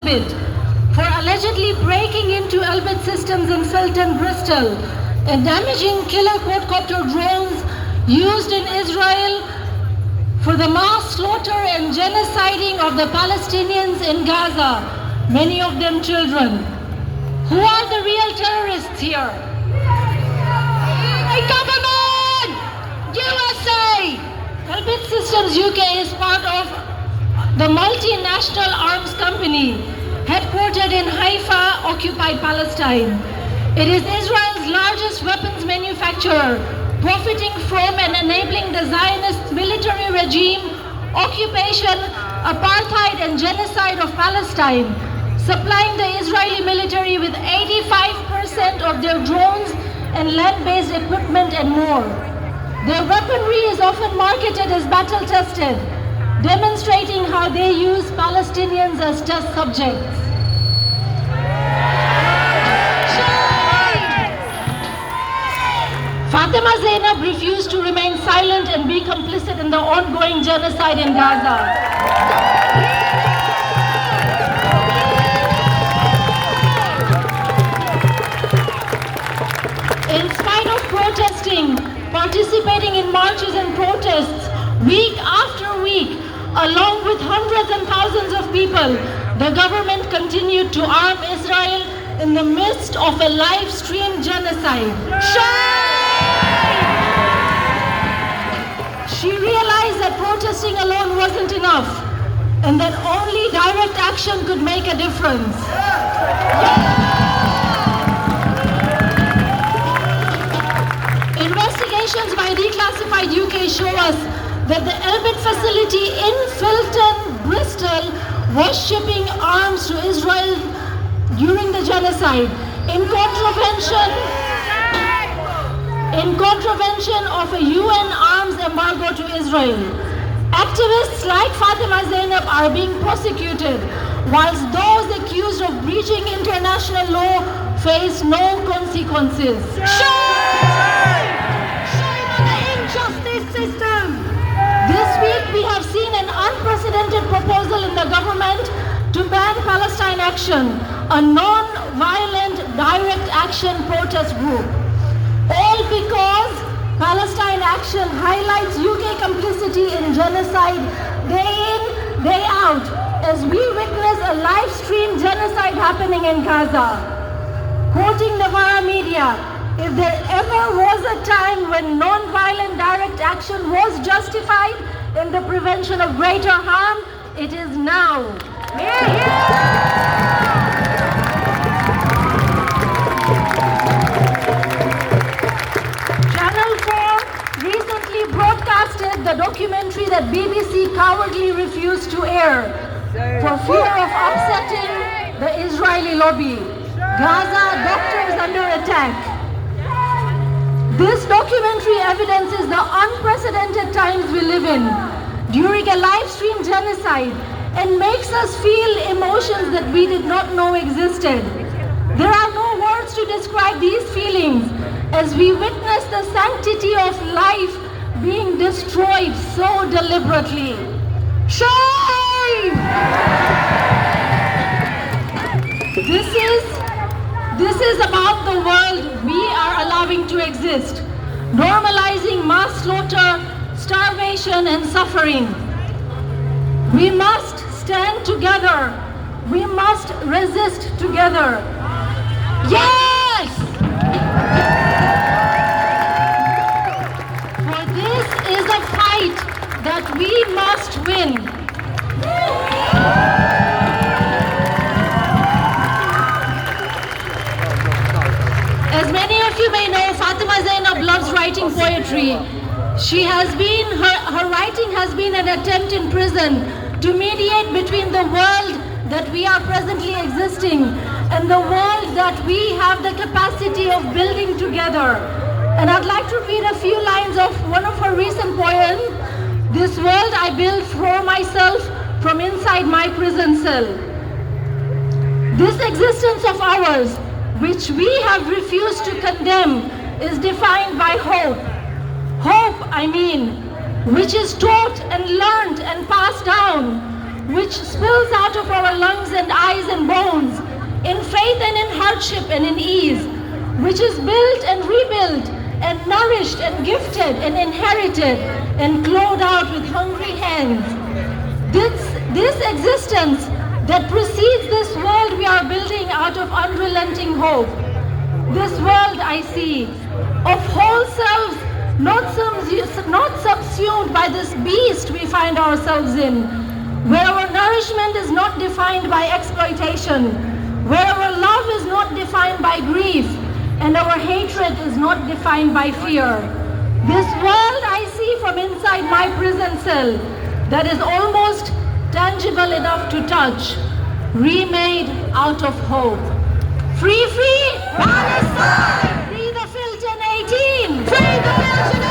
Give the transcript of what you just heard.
Elbit for allegedly breaking into Elbit Systems in Sultan, Bristol, and damaging killer quadcopter drones used in Israel for the mass slaughter and genociding of the Palestinians in Gaza, many of them children. Who are the real terrorists here? The government! USA! Elbit Systems UK is part of the multinational arms company headquartered in Haifa, occupied Palestine. It is Israel's largest weapons manufacturer, profiting from and enabling the Zionist military regime, occupation, apartheid and genocide of Palestine, supplying the Israeli military with 85% of their drones and land-based equipment and more. Their weaponry is often marketed as battle-tested, demonstrating how they use Palestinians as test subjects. Fatima Zainab refused to remain silent and be complicit in the ongoing genocide in Gaza. In spite of protesting, participating in marches and protests, week after week, along with hundreds and thousands of people, the government continued to arm Israel in the midst of a live-streamed genocide. She realized that protesting alone wasn't enough, and that only direct action could make a difference. Investigations by Declassified UK show us that the Elbit facility in Filton, Bristol, was shipping arms to Israel during the genocide in contravention of a UN arms embargo to Israel. Activists like Fatima Zainab are being prosecuted, whilst those accused of breaching international law face no consequences. Shame on the injustice system! This week we have seen an unprecedented proposal in the government to ban Palestine Action, a non-violent direct action protest group. All because Palestine Action highlights UK complicity in genocide day in, day out, as we witness a live-stream genocide happening in Gaza. Quoting Novara Media, if there ever was a time when non-violent direct action was justified in the prevention of greater harm, it is now. Channel 4 recently broadcasted the documentary that BBC cowardly refused to air for fear of upsetting the Israeli lobby. Gaza doctors under attack. This documentary evidences the unprecedented times we live in during a live-stream genocide and makes us feel emotions that we did not know existed. There are no words to describe these feelings as we witness the sanctity of life being destroyed so deliberately. Shame! This is about the world we are allowing to exist, normalizing mass slaughter, starvation and suffering. We must stand together. We must resist together. Yes! For this is a fight that we must win. As many of you may know, Fatima Zainab loves writing poetry. Her writing has been an attempt in prison to mediate between the world that we are presently existing and the world that we have the capacity of building together. And I'd like to read a few lines of one of her recent poems, "This world I built for myself from inside my prison cell." This existence of ours, which we have refused to condemn, is defined by hope. Hope, which is taught and learned and passed down, which spills out of our lungs and eyes and hardship and in ease, which is built and rebuilt and nourished and gifted and inherited and clothed out with hungry hands. This existence that precedes this world we are building out of unrelenting hope. This world I see of whole selves, not subsumed by this beast we find ourselves in, where our nourishment is not defined by exploitation, where our love is not defined by grief, and our hatred is not defined by fear. This world I see from inside my prison cell that is almost tangible enough to touch, remade out of hope. Free, free Palestine! Free the Filton 18! Free the Filton